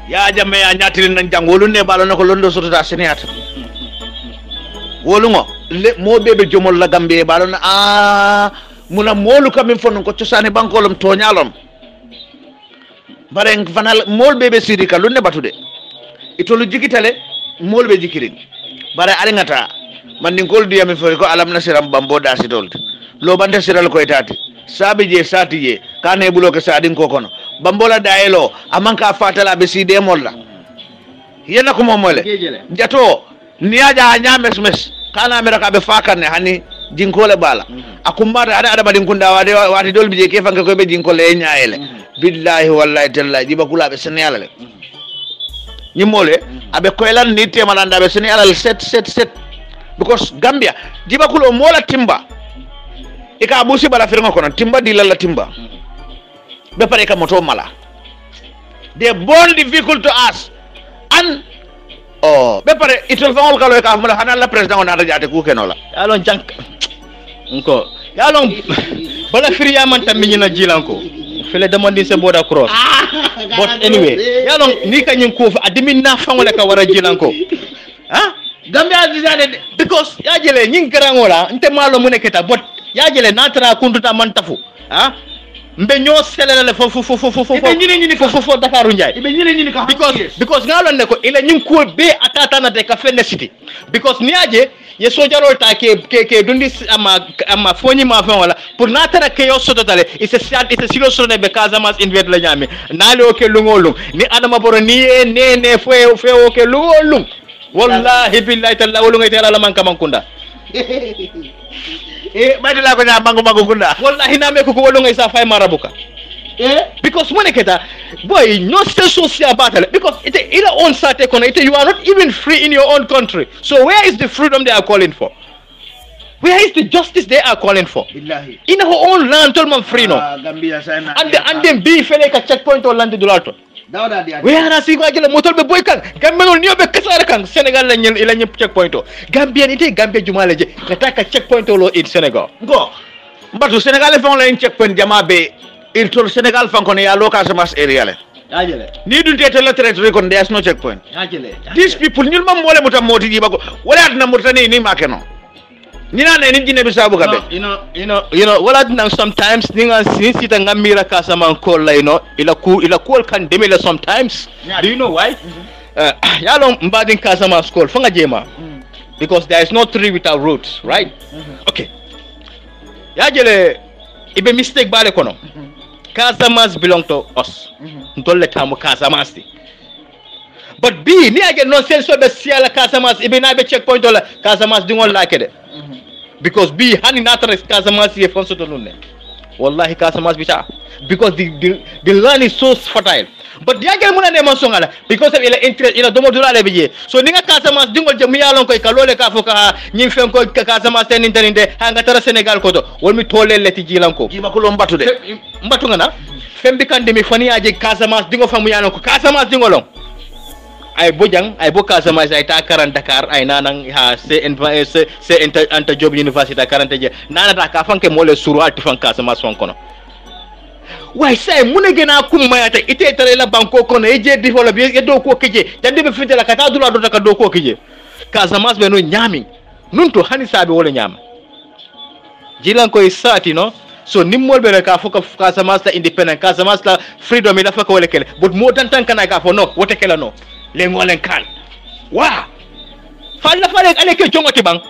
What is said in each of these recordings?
ya jamme ya nyatiri nan jangolu ne balo nako londo soto da seniyata wolungo le mo bebe jomol la gambe balo na muna molu kam fon ko ciosane bankolom toñalom bare fanal mol bebe sidika lunne batude itolu jikitale mol be jikirin bare ari ngata man ni gol diyami fo ko alam nasiram bambo da sidol lo bande siral ko etati sabi je sati je kane bulo ke sadin ko kono bambola daelo amanka fatala be side molla yena ko momole jato niaja nyames mes kana mera ka be fakane hani jinkole bala akumbata ada badin kunda wati dolbi je ke fanke ko be jinkole nyaele billahi wallahi tallahi diba kula be seniyala le nyimole abe koylan ni temalanda be seniyala set because Gambia diba kulo mola timba ika busi bala firma kono timba dilala timba be pare ka moto mala they born difficult to us and be pare itol fangol kalo ka mala hanan la president on ada jate ku kenola yalon jank nko yalon bala firiya man tammi na jilanko fele demandi se boda cross but anyway yalon ni ka nyin ko fa admin na fangol ka wara jilanko Gambia dizane because ya jele nyin garangola nte malo muneketa but ya jele natra kunduta mantafu mbe nyo selele fo Dakaru njay because ngalo ne ko ile nyin ko be atata na de ka fenne city because niaje ye sojaro ta ke dundi ama foni ma fa wala pour natara ke yo sototale ise silo sone be Casamance invite la nyame nale o ke lungolum ni adama boro ni ne fo o ke lungolum wallahi billahi talla wolu ngay tela la man kamankunda badila ko na mangu kunda wallahi na me ko wolu ngay sa fay marabuka because moneketa boy no social battle because it ila on sate kono it you are not even free in your own country so where is the freedom they are calling for where is the justice they are calling for billahi in our own land tol man free no Gambia sana and them be fele ka checkpoint o land dulato dawda dia we ara si ko jele motol be boy kan gambeno niyo be kasara kan Senegal la ñel ila ñep checkpoint o Gambien ite Gambia jumale je kataka checkpoint lo in Senegal go mbatu Senegal fon la checkpoint jama be il tol Senegal fon ko ya Casamance area le ajele ni dun tete la territory kon there's no checkpoint ajele these people ñul mam mole mutam moti ji bako wala na murtani ni makeno ni na ni jine bisabu ka be you know wala dina sometimes ninga sita ngamira Casamance ko la ila ko kan demele sometimes do you know why yalo mbadin Casamance ko fanga jema because there is no tree without roots right okay ya jele ibe mistake bale kono Casamance belong to us ntolle tamu Casamance but bi ni again no sense so be siala Casamance ibe na be checkpoint la Casamance dingol la kede because bi hani natare Casamance ye fonso to nunne wallahi Casamance bita because the land is so fertile but yagel muna ne man songala because of ila interest ila domo dulale bije so ninga Casamance dingol je miyalon ko kalole ka foka nyim fen ko Casamance ten interinde hanga tara Senegal ko to wolmi tolel leti jilanko jiba ko lo mbatude mbatu ngana fembi kande mi fani aje Casamance dingo famu yalon ko Casamance dingolon ay bojang ay bo Casamance ay ta 40 Dakar ay nanang ha c'est Anta Diop University 40 je nanata ka fanke mole suru alti fan Casamance fon kono way say mune gena kum mayata ite tare la banko kono e je develop e do ko keje jande be fitela kata dula do taka do ko keje Casamance be no nyami nunto hani sabe wala nyama jilan ko isati no so nimmol be ka foka Casamance la independent Casamance la freedom ila faka wala kele but mo tan kana ka fo no wote kala no le ngolen kan wa falla fale ale ke jongoti bang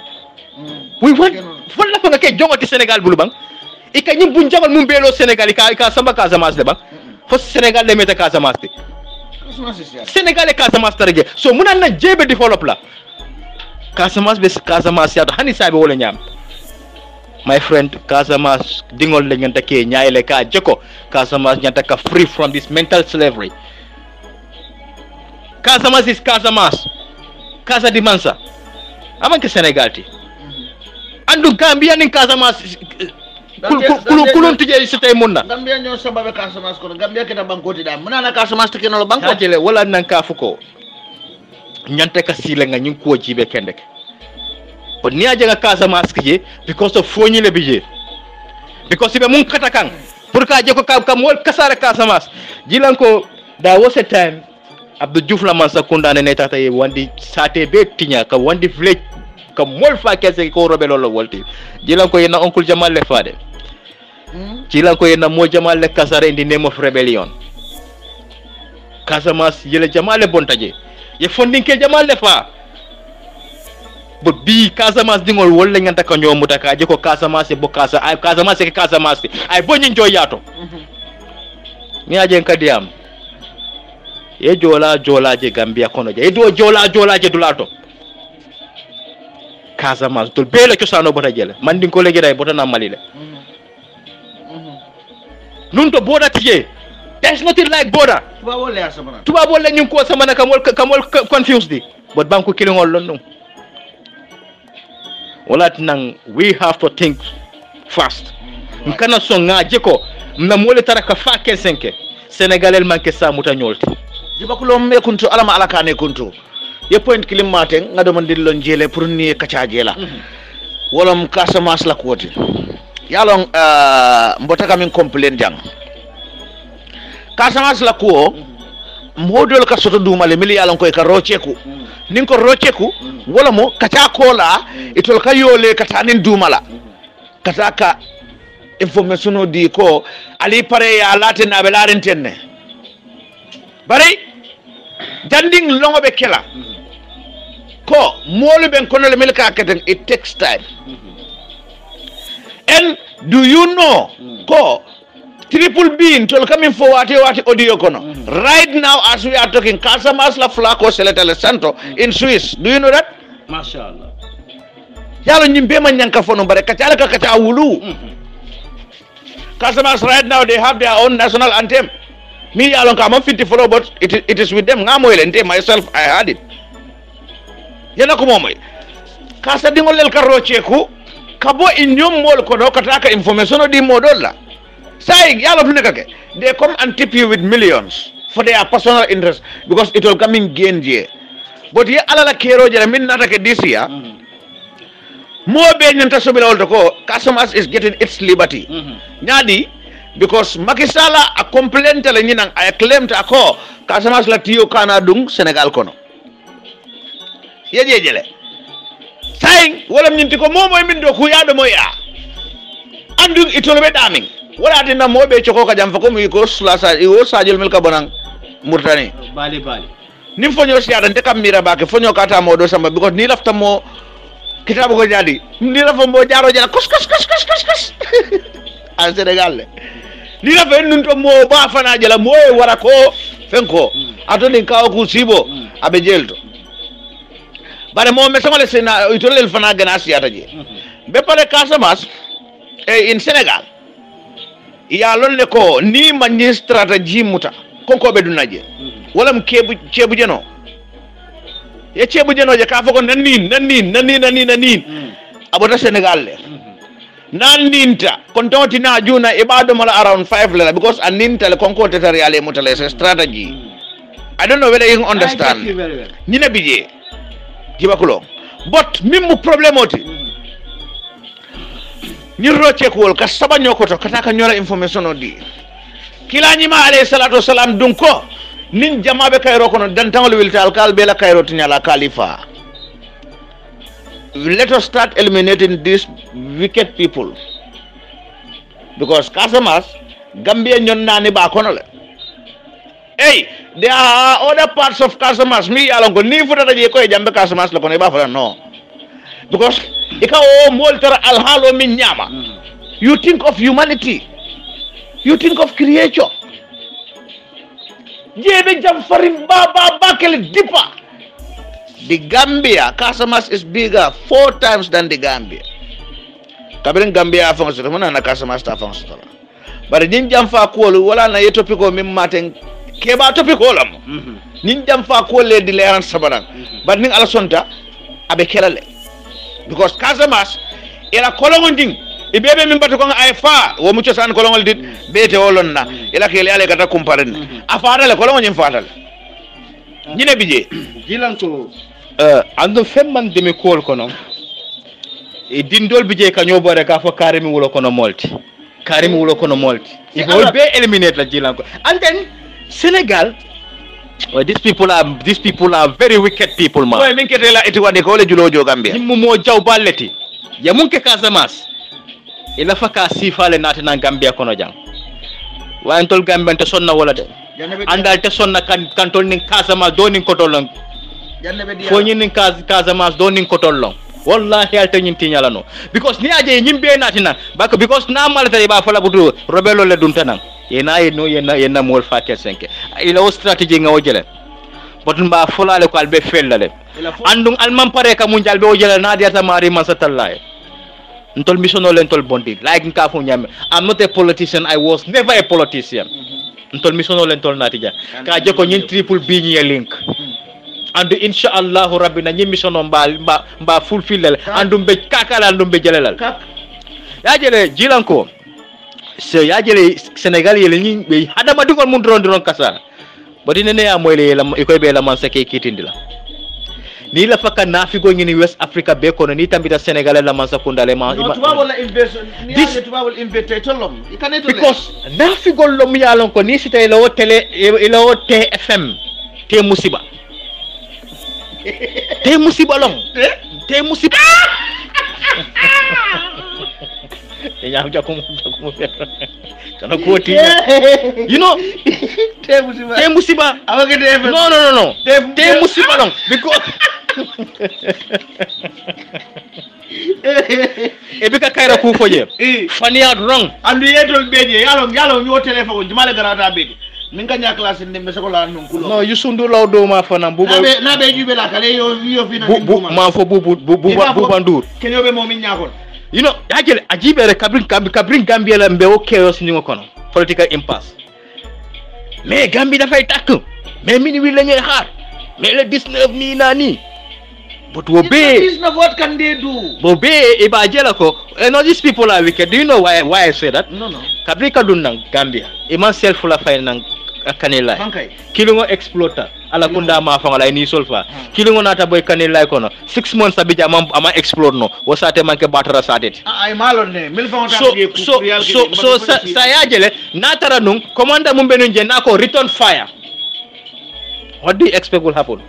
we want falla fanga ke jongoti Senegal bulu bang ika nyim buñ jamal mum belo Senegal ka samba Casamance de bang fo Senegal le meta Casamance Senegal e Casamance tarje so munan na jebe develop la Casamance be Casamance ya hani sabe wala nyam my friend Casamance dingol le nyanta ke nyaayele ka jeko Casamance nyanta ka free from this mental slavery Casamance is Casamance Casa di Mansa amanke Senegal ti andu Gambia nin Casamance kulun tije sitay munna Gambia ñoo sababe Casamance ko Gambia keta bankoti da munana Casamance ke no la banko tele wala nan ka fuko nyante ka sile nga ñing ko jibe kendek o ni aje nga Casamance ke because of foni le bije because be mun kata kan pour ka je ko kam wol kasara Casamance jilan ko da was a time Abdou Diouf la man sakunda ne tata ye wandi sate be tinya ka wandi village ka mol fa kese ko robe lolo wolti jilan ko yena oncle Jamal le fade jilan ko yena mo Jamal le kasare in the name of rebellion Casamance yele Jamal le bontaje ye fondinke Jamal le fa bo bi Casamance dingol wolle nganta ka nyomuta ka je ko Casamance bo Casamance ke Casamance ay bo nyi joyato mi ajen kadiyam e jola je Gambia kono je e do jola je dulato Casamance to bele ko sano bota jele man din ko legi day bota na malile nun to boda tije there's nothing like border tuba wolle nyum ko samana kamol confused di but banku kilingol lon no wala tinang we have to think fast nkana so ngaje ko na mole taraka fa kensenke Senegalel manke sa muta nyolti jibakulo me kuntu alama alakane kuntu ye point kilim maten ngado man dillon jele pour ni kacha jela wolom Casamance la koti yalon mbotaka min complain jang Casamance la ko modol ka soto dumale mili yalon koy ka rocheku nin ko rocheku wala mo kacha kola itol ka yole katanin dumala kataka information di ko ali pare ya latin na belaren tenne bari janding longo be kela ko molu ben kono le milka katen it takes time and do you know ko triple bean tol coming for wati audio kono right now as we are talking Casamance la Flaco Seletale Santo in Swiss, do you know that? Mashallah. Yalo nyimbe man nyanka fono bare kachala ka kacha wulu Casamance right now they have their own national anthem. Me yalo ka fit to follow, but it is with them. Ngamoyle myself I had it. Yana ko momoy. Kasa dingol lel karocheku kabo inyom mol ko do kataka information di modola. Say yalo tunekake. They come and tip you with millions for their personal interest because it will come in gain je. But ye alala kero jere min natake this year. More be nyanta sobila olto ko Casamance is getting its liberty. Nyadi because Macky Sall a complaint la nyinang I claim ta ko Casamance la tiyo kana dung Senegal kono. Yeje jele. Saying wala nyinti ko momo min do ku yado moya. Andung itolbe daming. Wala tinda mobe choko ka jamfa ko mi ko sulasa iwo sajil milka bonang murtani. Bali. Nim fonyo siada ndeka mira bake fonyo kata modo samba because ni lafta mo kitabu ko jadi ni la fo mo jaro jara kos al Senegal ni la fe nun to mo ba fana jala mo wara ko fenko atoni kaw ku sibo abe jelto bare mo me sama le sena itolel fana gana siata je be pare Casamance in Senegal ya lolle ko ni manni strategy muta konko be dunaje wala cebu jeno ye cebu jeno je ka fako nanin abota Senegal le nan ninta kon tawti na juna ibado mala around 5 la because an ninta le konko tetariale mutale strategy. I don't know whether you understand. Nina bije jibakulo but mimu problem oti ni roche ko ka saba nyokoto kataka nyora information odi kila nyima alayhi salatu wasalam dunko nin jamabe kayro kono dan tangol wilta alkal bela kayro tinyala khalifa. Let us start eliminating these wicked people because Casamance Gambia nyon nani ba kono le. Hey, there are other parts of Casamance mi yalongo ni futa je ko e jambe Casamance la kono ba fa no because ika o moltara alhalo min nyama. You think of humanity, you think of creation. Jebe jam farim baba bakel dipa. The Gambia, Casamance is bigger 4 times than the Gambia. Kabirin Gambia afang sura muna na Casamance afang sura. Bari nin jam fa ko wala na yetopiko mim maten keba topiko lam. Nin jam fa ko le di leran sabaran. Bari nin ala sonta abe kelale. Because Casamance ila kolongon ding ibebe min bato ko ay fa wo muccio san kolongol dit bete wolonna ila kele ale kata kumparen afara le kolongon nyim fatal nyine bije jilanko ando femman demi kol kono e dindol bije kanyo bore ka fo karimi wulo kono molti ibo be eliminate la jilanko and then Senegal Well, these people are very wicked people, man. Boy, min ketela iti wade ko le julojo Gambia. Nimmu mo jaw balleti. Ya munke Casamance. Ila faka sifale nati na Gambia kono jang. Wa entol Gambia te sonna wala de. Andal te sonna kan tol ning Casamance do ning kotolong. Fo nyin ning Casamance do ning kotolong. Wallahi alta nyin tinyala no. Because ni aje nyimbe nati na. Bako because na malta ba fala butu robelo le dunta nan. Yena mol fatel 5 ila o strategy nga o jele botun ba fulale ko albe fellale andum alman pare ka munjal be o jele na diata mari man satallaye ntol mission len tol bondi like nka fu nyame. I'm not a politician, I was never a politician. Ntol mission len tol natija ka joko nyin triple B nyi link andu inshallah rabbi na nyi mission mba fulfill andum be kakala andum be jelelal ya jele jilanko so ya jele Senegal yele ni be hadama dugol mun dron kasa bodi nene ya moyle la ikoy be la man sake kitindila ni la faka nafigo ngini West Africa be kono ni tambita Senegal la man sakundale ma no tuba wala inversion ni ya tuba wala inverte tolom ikaneto because nafigo lo mi yalon ko ni sita ila tele ila TFM te musiba te musiba long te musiba ya jakum kana koti you know te musiba awake def no te musiba long because e bika kayra ku foje fania wrong andu yetol beje yalo nyo telephone jumale garata beje ninga nya class ndembe sekola non kulo no yusundu law do ma fana buba na be jube la kale yo fina ma fo buba ndur kenyo be momin nyakol you know ajele ajibere kabrin Gambia la mbe o chaos ni ngokono political impasse mais Gambie da fay tak mais mini wi lañuy xaar mais le 19 ni nani but wo be 19 what can they do bo be e ba jela ko no these people are wicked. Do you know why I say that? No kabri kadun nang Gambia e man self la fay nang kanela kilungo exploiter ala kunda ma fangala ni solfa kilungo nata boy kanela kono 6 months abija ama explore no wasate manke batara sadet ay malon ne mil fawta so sa yajele natara nung commander mumbe no je nako return fire. What do you expect will happen?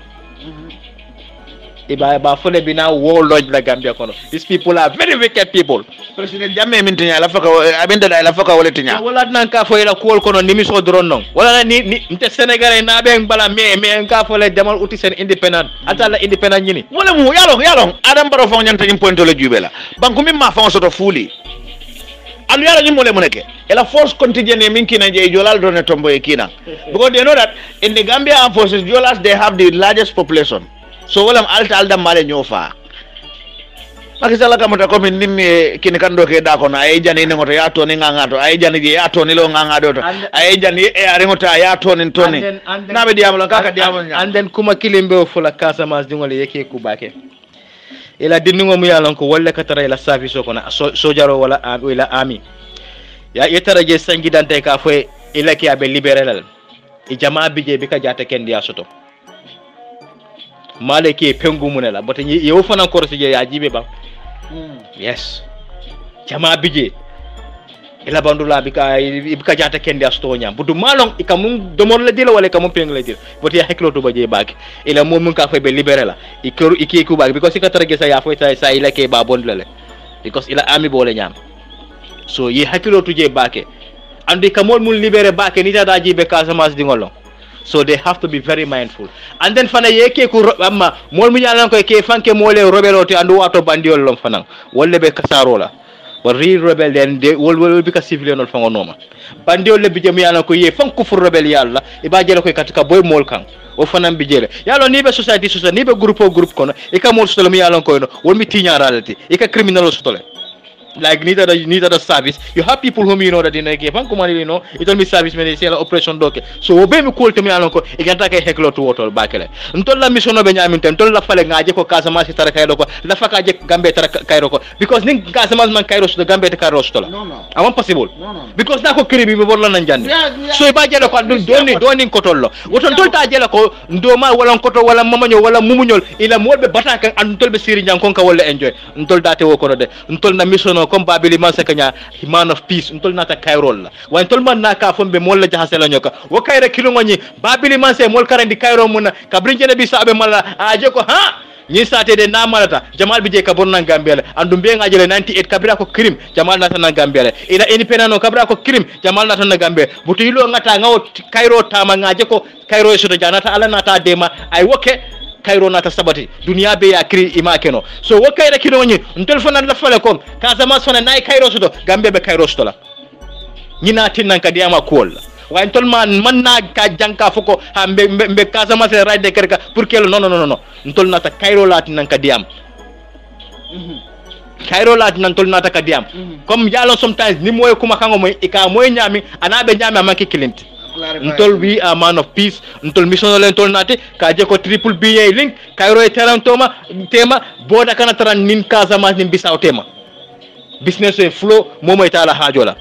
Iba fole bina war lodge la Gambia kono. These people are very wicked people. President Jammeh mintinya la faka abenda la faka wala tinya. Wala nan ka fo ila kuol kono nimi so dron non. Wala ni nte Senegal na be bala me ka fo le demal uti sen independent. Ata la independent nyini. Wala mu yalo Adam Barrow fa nyanta nyim pointo le jubela. Banku mi ma fa soto fuli. Alu yalo nyim mole muneke. Ela force contingent e minki na je jolal drone tombo e kina. Because they know that in the Gambia armed forces jolas they have the largest population. So walam alda male nyofa makisala kama takomi nimi kini kando ke dako na ejani ni ngoto yato ni ngangato ejani je yato ni lo ngangado to ejani e aringota yato ni toni na be diamlo kaka diamlo nya and then kuma kilimbe fula Casamance dingole yeke kubake ila dinungo mu yalon ko walla katara ila service ko na sojaro wala army ya yetara je sangi dante ka fo ila ki abe liberal e jamaa bije bika jata ken dia soto maleke pengu munela but yewo fana korsi je ya jibe ba yes jama bije ila bandula bika jata kendi asto nya budu malong ikamun domor le dila wala ikamun pengu le dila but ya heklo to baje bak ila mo mun ka fa be liberela ikoru ikiku bak because ikatara ge sa ya fo sa ila ke ba bondlele because ila ami bole nyam so ye hakilo to je bake andi kamol mun libere bake ni tada jibe Casamance dingolo. So they have to be very mindful. And then fana yeke ku amma mol mu nyalan ko ke fanke mole rebel to andu wato bandiol lom fana wolle be kasarola wa real rebel den de wol be ka civilian ol fango noma bandiol le bijam yalan ko ye fanku fu rebel yalla e ba jele ko katika boy mol kan o fana bi jele yalo ni be society ni be groupe kono e ka mol sotole mi yalan ko no wol mi tinya ralati e ka criminal sotole. Like neither the service, you have people whom you know that in a game. You know, it don't be service when they say operation doke. So obey me call to me alonko. It can take a heckler to water back. Until la mission of Benjamin, until la falling Ajeko Casamance Tarakairoko, la Fakaje Gambetta Kairoko. Because Ning Casamance man Kairos the Gambetta Kairostolo. No. I want possible. No. Because Nako Kiribi Borlan and Jan. So if I get a don't Kotolo. What until Tajelako, Ndoma, Walan Koto, Wala Mamano, Wala Mumunol, in a more Bataka until the Syrian Conca will enjoy. Until that Okoro, until the mission no comme babili man sakanya man of peace ntol nata kayrol la wa ntol man naka fombe mol la jahase la nyoka wo kayre kilo ngoni babili man se mol karandi kayro mun kabrin jene bi sabe mala aje ko ha ni sate de namalata jamal bi je ka bonna gambele andum be ngajele 98 kabira ko crime jamal nata na gambele ila independent no kabira ko crime jamal nata na gambe butu yilo ngata ngawo kayro tama ngaje ko kayro so do janata ala nata dema ay woke kayro nata sabati dunia be ya kri ima keno so wo kayre kino ni ntol fana la fale kom kasama sona nay kayro so do gambe be kayro so la nyina tinnan ka diama kol way ntol man na ka janka fuko ha mbe kasama se ride kerka pour kelo non ntol nata kayro la tinnan ka diam kayro la tinnan tol nata ka diam comme yalo sometimes ni moy kuma kango moy ika moy nyami anabe nyami amaki kilinti ntol we a man of peace ntol mission len tol nati ka je ko triple BA link kayro e terantoma tema boda kana taran nin kasama nin bisaw tema business e flow momo itala hajola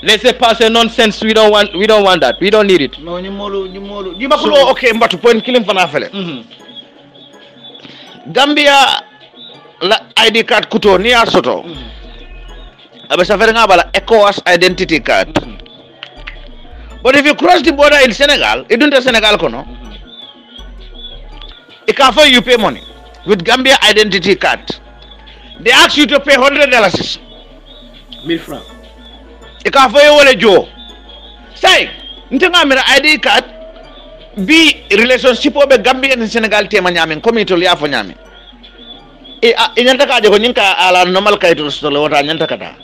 laissez passer nonsense we don't want that we don't need it no nyimolu dimakulo okay mbatu point kilim fana fele Gambia la ID card kuto ni asoto abe safari ngabala ECOWAS identity card but if you cross the border in Senegal it don't Senegal kono it can for you pay money with Gambia identity card they ask you to pay $100 1000 francs it can for you wala jo say ntenga mira ID card bi relationship obe Gambia and Senegal tema nyamen community li afo nyamen e nyanta ka je ko nyinka ala normal kayto so le wota nyanta kata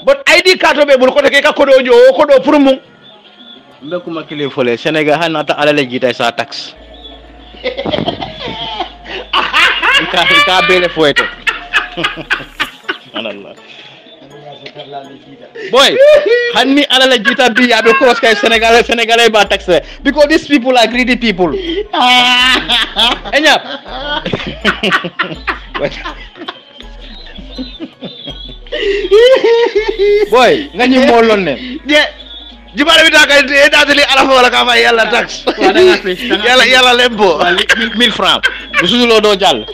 but ID card obe bul ko te ka kodo jo kodo pour mum mbe kuma kile fole Senegal hanata ala le jita sa tax ka bele foeto Allah boy hanni ala la jita bi abe cross kay Senegalais ba tax because these people are greedy people enya boy ngani molon ne je jibare bi takay e dadali ala fa wala ka fay yalla tax yalla lembo 1000 francs musulo lo do jall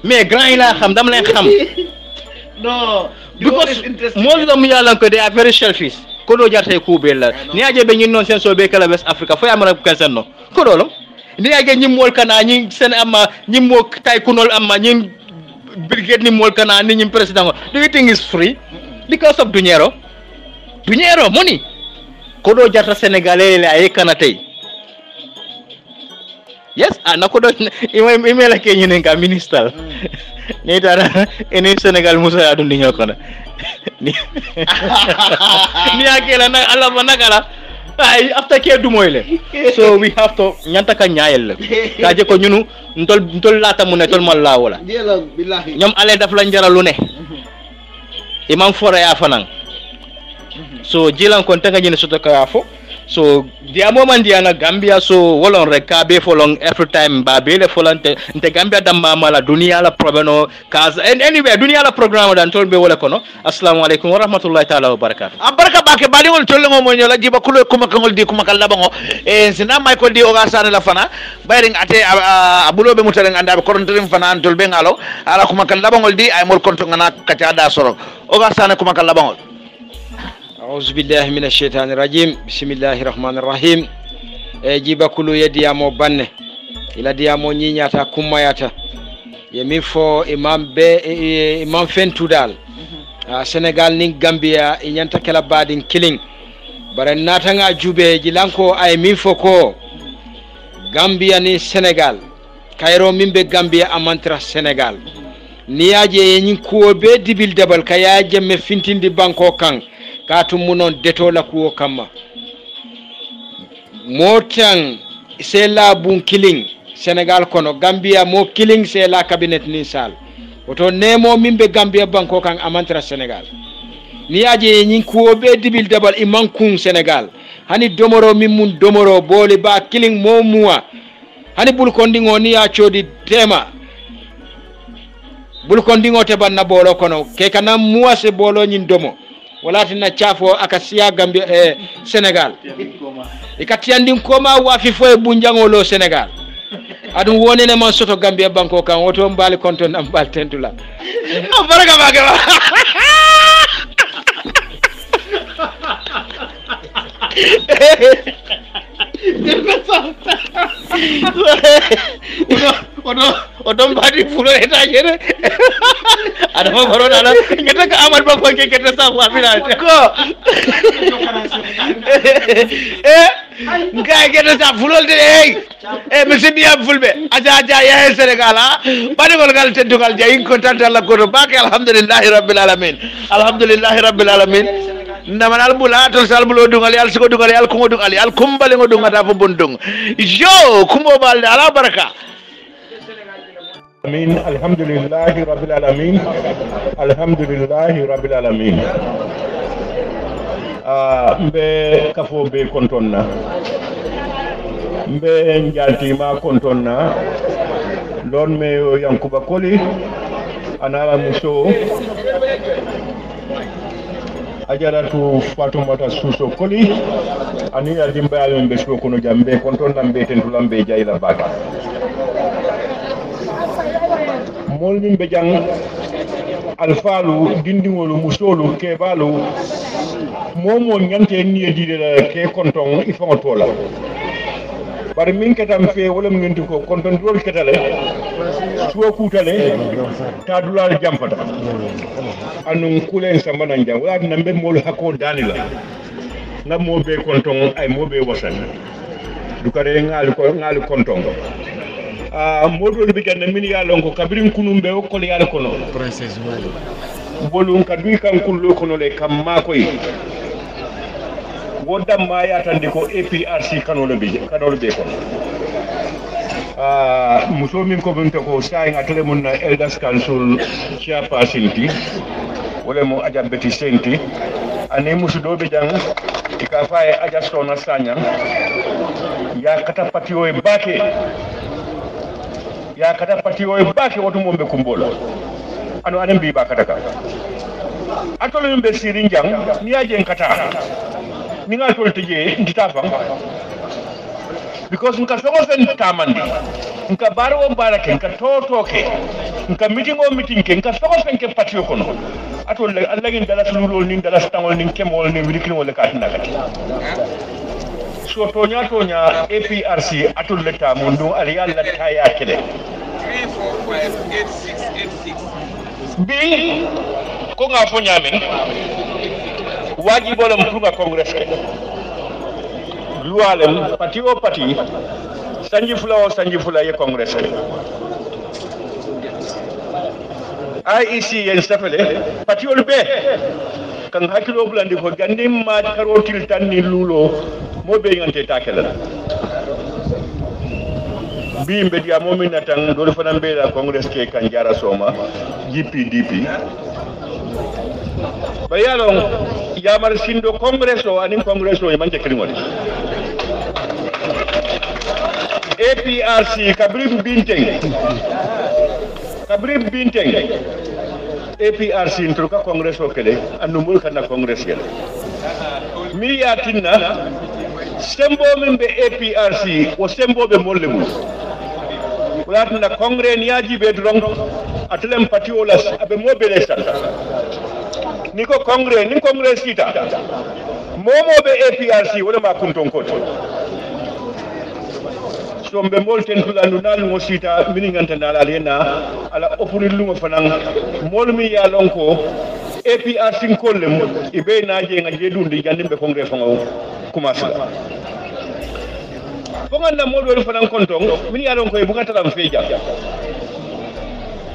mais grand il a xam dam len xam no because most of them yalla ko they are very selfish ko do jarte ko bella ni aje be ñin non sen so be kala West Africa fo amara ko sen no ko do lo ni aje ñim mol kana ñi sen amma ñim mo tay kunol amma ñi brigade ni mol kana ni ñim president do you think is free because of duñero money ko do jarta Senegalais la ay kana tay yes ana ko do email ke ñene ka minister ni dara ene Senegal musa adu ndi ñoko na ni akela na ala managala ay after ke du moyle so we have to nyanta ka nyaayel ka je ko ñunu ntol lata mu ne tol mal la wala billahi ñom ale daf la njaralu ne imam fora ya fanan so jilan kon tanga ñene soto ka fo so dia moment dia na Gambia so wolon rek ka be folon every time ba be le folante nte Gambia damma mala dunia la problème cause anyway dunia la programme dan tol be wala kono assalamu alaikum wa rahmatullahi ta'ala wa barakatuh baraka bake bali won tolle mo nyola jiba kulo kuma kangol di kuma kala bango e sina may ko di o ga sane la fana bayring ate abulobe mutalen andabe korontorim fana tol be ngalo ala kuma kala bangol di ay mol konto ngana kati ada soro o ga sane kuma kala bangol أعوذ بالله من الشيطان الرجيم بسم الله الرحمن الرحيم جيبا كلو يدي أمو بانه إلا دي أمو نينياتا كماياتا يميفو إمام فنتو دال سنغال نين غامبيا إنيانتا كلا بادين كيلين bare natanga jube jilanko ay mifo ko Gambia ni Senegal kayro mimbe Gambia amantra Senegal niyaje yin ko be dibil dabal kaya jemme fintindi banko kan katu munon deto la kuo kama motan c'est la bun killing Senegal kono Gambia mo killing c'est la cabinet ni sal oto nemo mimbe Gambia banko kan amantra Senegal ni aje nyin ko be dibil dabal iman kun Senegal hani domoro mimmun domoro bole ba killing mo muwa hani bul kondingo ni ya chodi tema bul kondingo te banna bolo kono ke kana muwa se bolo nyin domo wala tina chafo akasiya Gambia Senegal ikatiandi koma wafi fo bunjango lo Senegal aɗum wonene man soto Gambia banko kan woto mbali konton am mbal tentula baraka bake ba oɗon mbaɗi fulo étagere adama baron ala guetta ko amadou ba fanke guetta sa wafinate ko gay guetta sa fulolde eyyi mi siddiyam fulɓe aja yahe sénégal ha ɓaɗigol ngal teddugal jeeyi contante allah goto bake alhamdoulillahi rabbil alamin naman albula to salbulo dungal yal siko dungal yal kumo dungal yal kumbale ngo dungata fo bon dung yo kumbo balde ala baraka amin alhamdulillahi rabbil alamin mbe kafo be kontonna mbe njaltima kontonna lon me yankuba koli anala muso ajaratu Fatoumata Suso Koli ani ya dimbayal mbe so kono jambe konton lambe tentulambe jayla baka mol min be jang alfalu dindingolu musolu kebalu momo nyante ni didela ke konton ifo tola bari min ketam fe wala min ko konton dol ketale suwa kutale ta dulal jampata anun kulen sambana jam wala nambe mol hako danila ngam mo be konton ay mo be wasan du kare ngal konton modol bi ganna min ya lon ko kabirin kunumbe ko le yalla kono princess wali bolun kadu kan kullo kono le kam ma koy wodam ma yatandi ko APRC kanolo be kono muso min ko bunta ko say ngatale mun na elders council chairperson ti wala mo aja beti senti ane musu do be jang ka faye aja sona sanya ya kata patio e bake woto mombe kumbolo ano anen bi ba kata ka atolo yumbe sirin jang ni aje kata ni ngal tol tije nditafa because nka sogo fen tamandi nka baro barake nka totoke nka meeting ke nka sogo fen ke patio kono atol Allah ngin dala sulul nin dala stangol nin kemol nin widikin wala katina kati so tonya APRC atol leta mundu ali yalla taya kede 3458686 bi ko nga fo nyamen waji bolam pour nga congrès lualem parti o parti sanji fula ye congrès IEC yen safele parti ol be kan hakilo bulandi ko gandi ma karotil tan ni lulo mo be ngante takela bi mbe dia momina tan do fana be la congrès ke kan jara soma GPDP bayalon yamar sindo congrès o anin congrès o manje kringol APRC kabrim binteng APRC intruka congrès o kele anumul kana congrès yele mi yatinna sembo membe APRC o sembo be mollemu wala congrès niaji be drong atlem parti o las abe mobile santa niko congrès sita momo be APRC wala ma kunton koto so mbe molten tulandu nal mo sita mini nganta nala lena ala opuril lumo fanan molmi ya lonko APRC kollem ibe naje ngaje dundi jandimbe congrès fango commence bonganda modol fanan konton mini ya lonko e bugata lam feja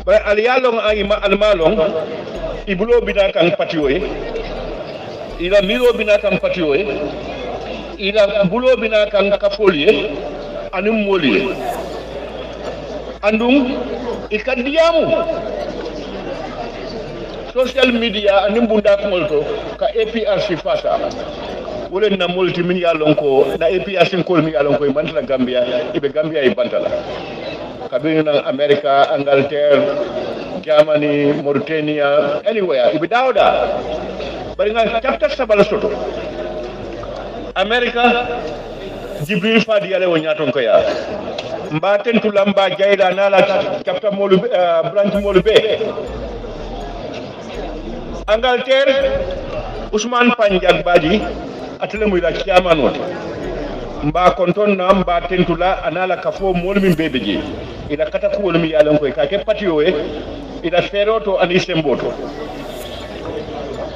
ba al ya long ayima al malong ibulo bina kan patioye ila miro bina kan patioye ila bulo bina kan kafolye anum moli andum ikadiyamu social media anim bunda ko ka APRC fasa wala na multi min ya lonko na APRC ko mi ya lonko bantala Gambia ibe Gambia e bantala kabina America Angleterre Germany Mauritania anywhere ibe dawda bari nga chapter sabala soto America Jibril Fadi yale wonyaton ko ya mba tentula mba jayla nala capta molu branch molu be Angleterre Ousmane Panjak Badji atele muy la chairman wote mba konton na mba tentula anala kafo molu min bebeje ila kata ko wol mi yalan koy ka ke patio e ila feroto ani semboto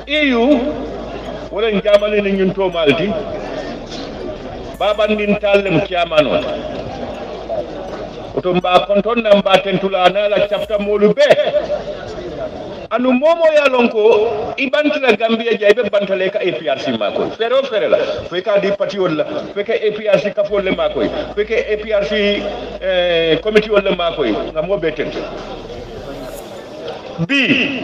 EU wala jamale ni ñun to malti baban din tallem chairman wote oto mba konton na mba tentula anala chapta molu be anu momo ya lonko ibantila Gambia jaybe bantale ka APRC mako fero la fe ka di parti wala fe ka APRC ka folle mako fe ka APRC committee wala mako ngamo beten bi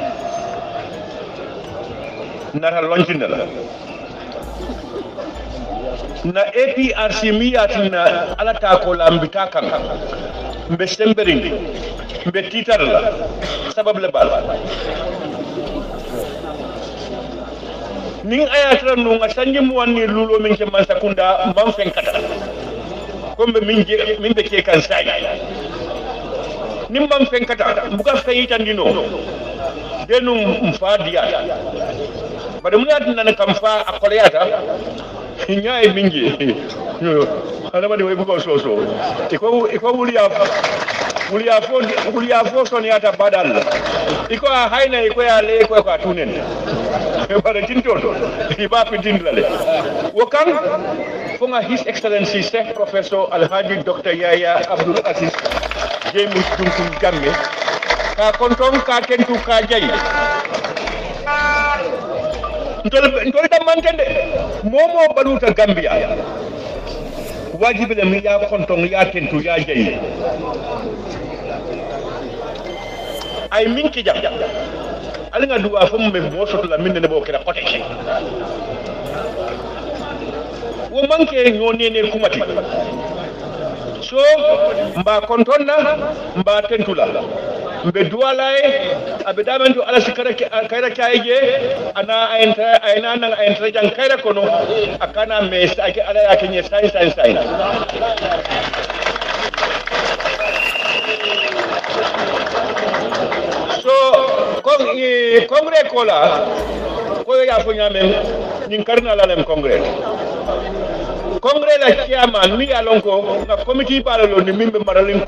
nara lonjina la na APRC mi yatina ala ta ko lambita kan mbe sembering mbe titar la sabab la bal ning ayatra no nga sanji mu wanni lulo min ke man sakunda mam fen kata kombe min be ke kan sai nim mam fen kata buka fayitan dino denum mfadiya bade mun yadna na kam fa akolyata nyaay mingi ana bade way buko soso iko wuliya fo son yata badal iko hayna iko ya le ko tunen bare tintoto iba pitindlale wokan fonga his excellency Sheikh Professor Alhaji Dr. Yaya Abdul Aziz James Tunkun Jammeh ka konton ka kentu ka jayi ntol da mantende momo baluta Gambia wajibi le mi ya konton ya kentu ya jayi ay min ki jam alinga duwa fo me mo soto la minne bo kera kote wo manke nyonene kumati so mba kontonna mba tentula mbe duwalae abe damantu ala sikara kayra kayje ana ayna nan ayna jang kayra kono akana me ake ala yake nye sai so congrès kola ko ya fo nyame nyin karna la lem congrès la chairman mi alon ko na committee balalo ni mimbe maralin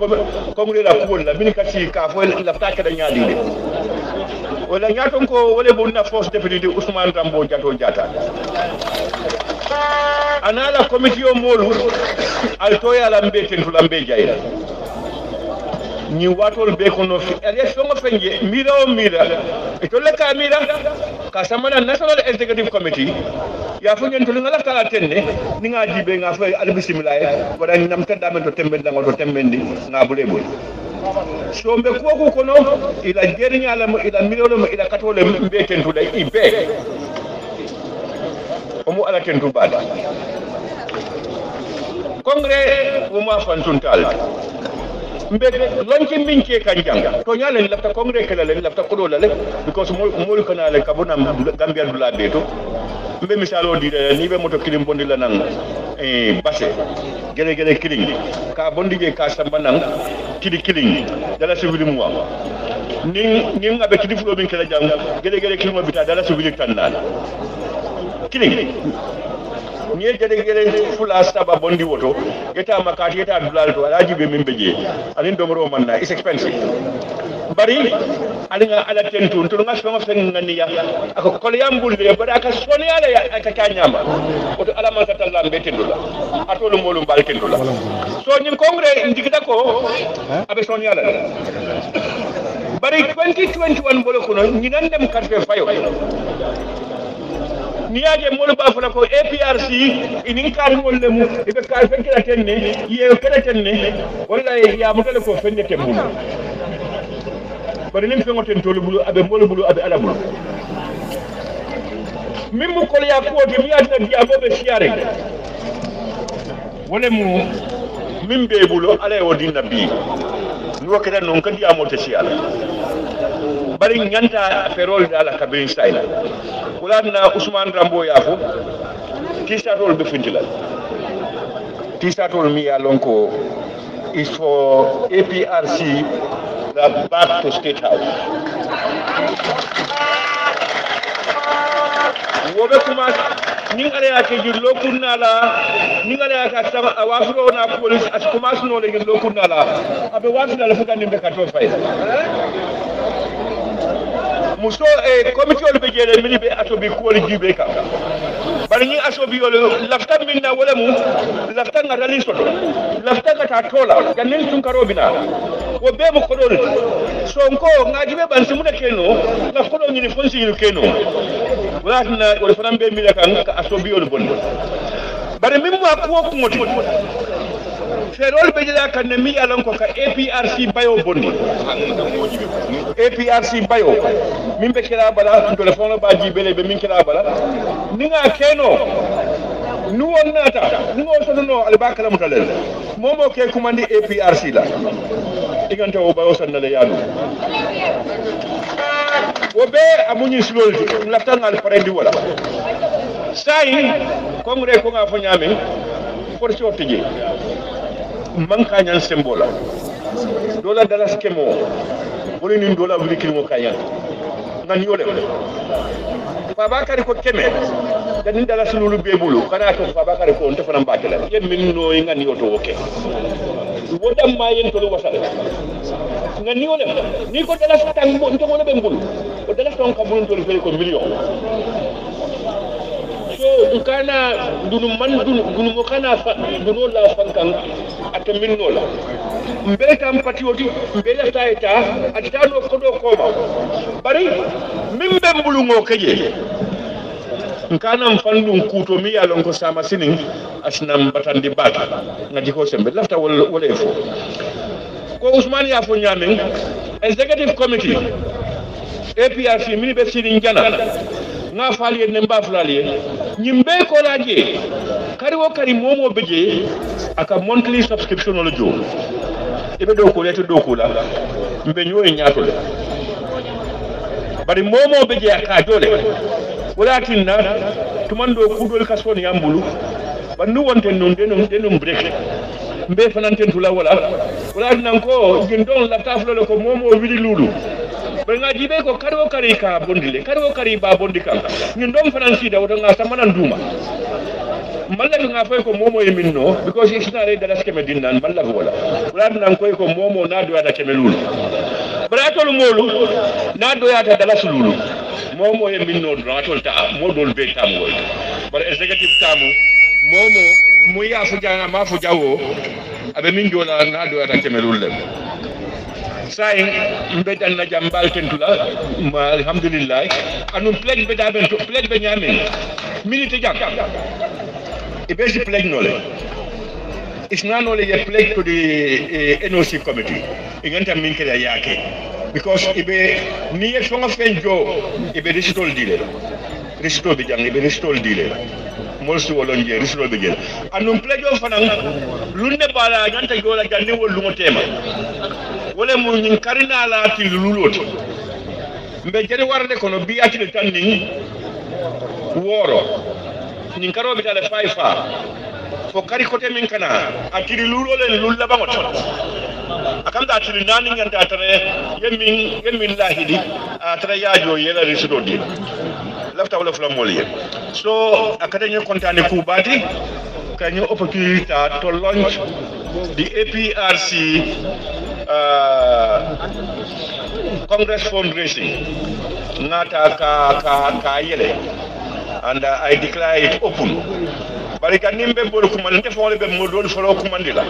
congrès la ko la min kasi ka fo la taka da nyaadi de wala nyaton ko wala bonna force député Ousmane Rambo Jato Jata anala committee o molu altoya la mbeten to la mbe jayra ni watol be kono fi election fenje mira to le ka mira ka samana national executive committee ya fu ñen to ngala kala tenne ni nga jibe nga fa al bismillah wada ni nam tanda men to tembe dango to tembendi nga bule bul so mbe ko kono ila jerinya la ila milolo ila katole mbe tentu lay ibe o mu ala tentu bada congrès wo ma fantuntal mbe lonki minke kanjanga to nyalen lafta congrès kala len lafta kodo la le because mo kana le kabona Gambia dula beto mbe misalo di ni be moto kilim bondi la nang basse gele kiling ka bondi je ka samba nang kidi kiling dala civil mu wa ni ngabe kidi fulo min kala jang gele kiling bita dala civil tanna kiling ni gele fula saba bondi woto eta makati eta dulal to alaji be min beje alin domro manna is expensive bari alinga ala tentu to nga fenga ngani ya ako kol yambulle bada aka soni ala ya aka kanyama oto ala man satalla mbetendula atolu molum bal tendula so ñim congrès ndigita ko abe soni ala bari 2021 bolo ko ñi nan dem carte fayo niyaje molu bafula ko APRC inin kar molle mu ibe kar fenkira tenne ye kala tenne wallahi ya mutale ko fenne tembul bari nim fengo ten tolu bulu abe molu bulu abe ala bulu mimu ko ya ko de mi adna dia bobe siare wala mu mimbe bulu ala o dinna bi ni wakata non kan dia mo te siala bari nyanta ferol dala kabin style kulanna Ousmane Rambo yafo tisatol be funtila tisatol mi ya lonko is for APRC back to State House. Wobe kuma ningale yake jillo kunala ningale yake sama wafro na police as kuma suno le jillo kunala abe wafina le fuka nimbe kato fay muso committee ol be jere mini be ato be ko jibe ka bari ni aso bi yolo lafta minna wala mu lafta ngatali soto lafta kata tola ganin tun karo bina wo be mo kodol so ko ngajibe ban simuna keno na kodo ni fonsi ni keno wala na wala fana be mi kan ka aso bi yolo bon bari min ma ko ngoti ferol be jela kan mi yalan ko ka APRC bayo bondi APRC bayo min be kira bala telephone ba jibele be min kira bala ninga keno nu wonnata nu so no albakala mutalel momo ke kumandi APRC la iganta o bayo sanale yadu wobe amunyi slol lafta ngal parendi wala sai kongre ko nga fo nyame for ci otije man kanyan sembola dola dala skemo woni ni dola wuli kilmo kanyan ngani yole Fabakari ko keme dan dala sululu bebulu kana ko Fabakari ko on defana mbakela yen min no ngani yoto woke wodam ma yen to wasal ngani yole ni ko dala tang mo to mo be mbulu o dala ton ka bulun to ko million so kana dunu man dunu mo kana dunu la fankan ata minno la mbele tam patrioti mbele taita atano kodo koma bari mimbe mbulungo keje nkana mfandu kuto mi yalon ko sama sinin asnam batandi bata ngadi ko sembe lafta wala efo ko Ousmane ya fo nyamen executive committee APRC mini be sinin jana nga fali ne mba fulali nyimbe ko laje kari wo kari momo beje aka monthly subscription wala jo ibe do ko leto do ko la mbe nyoy nyaato le bari momo beje aka dole wala tinna tumando kudol kasoni yambulu bandu wonte non denum break mbe fananten tula wala nan ko jindon la taflo ko momo wili lulu nga jibe ko karo kari ka bondile karo kari ba bondi kan ñun dom franci da nga samana nduma malla nga fay ko momo e minno because it's not ready that keme dinnan malla wala nan koy ko momo na do ada keme lulu bratol molu na do ya ta dala sululu momo e minno bratol ta modol be tam wol bar executive tamu momo mu ya fu janga ma fu jawo abe min jola na do ya ta keme lulu sai mbedan na jambal tentula alhamdulillah anu pledge be daben to pledge be nyame minute jam e be si pledge nole it's not only a pledge to the NOC committee inganta min kala yake because ibe ni e songa fenjo ibe restol dile restol be jang ibe restol dile molsu wolonje restol be jel anu pledge o fanan lunne bala ganta gola janne wol lungo tema wala mu ñin karina la til luloti mbe jere warde kono bi atile tan ni woro ñin karo bi tale faifa fo kari kote min kana atili lulole lulla bangot akam da atili nani nganta tare yemin lahidi atare yaajo yela risudo di lafta wala fula moliye so akade ñu kontane ku bati kanyo opportunity to launch the APRC Congress fundraising nata ka yele and I declare it open bari kan nimbe bol kumande fo le be mo do folo kumandila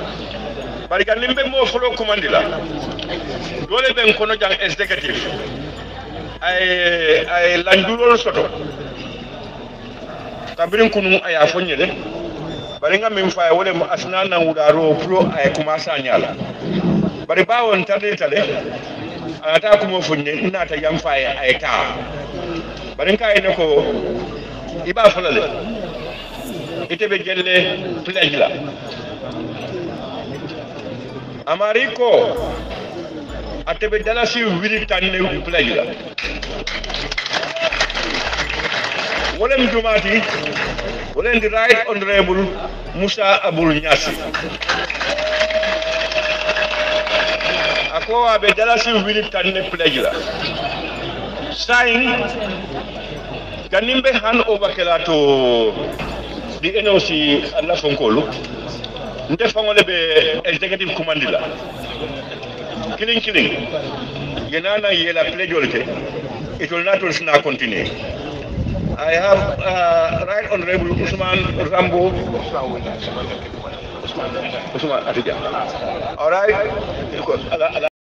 bari kan nimbe mo folo kumandila dole ben kono jang executive ay landulo soto kabirin kunu aya fonyele bari nga min fa wole asnana wudaro pro ay commencer nyala bari bawon tade ata kuma funne ina ta yamfa ay ta bari kai ne ko iba fulale ite be gelle pledge la amariko atebe dalasi wiri tanne pledge la wolem jumati wolen the right honorable Musa Abul Nyasi ko abe dalasi wili tanne pledge la sign ganimbe hand over kelato di NOC alla fonkolu nde fangole be executive commandila killing yenana yela pledge olke it will not also continue. I have Right Honorable Usman Rambo. Usman Atija. All right.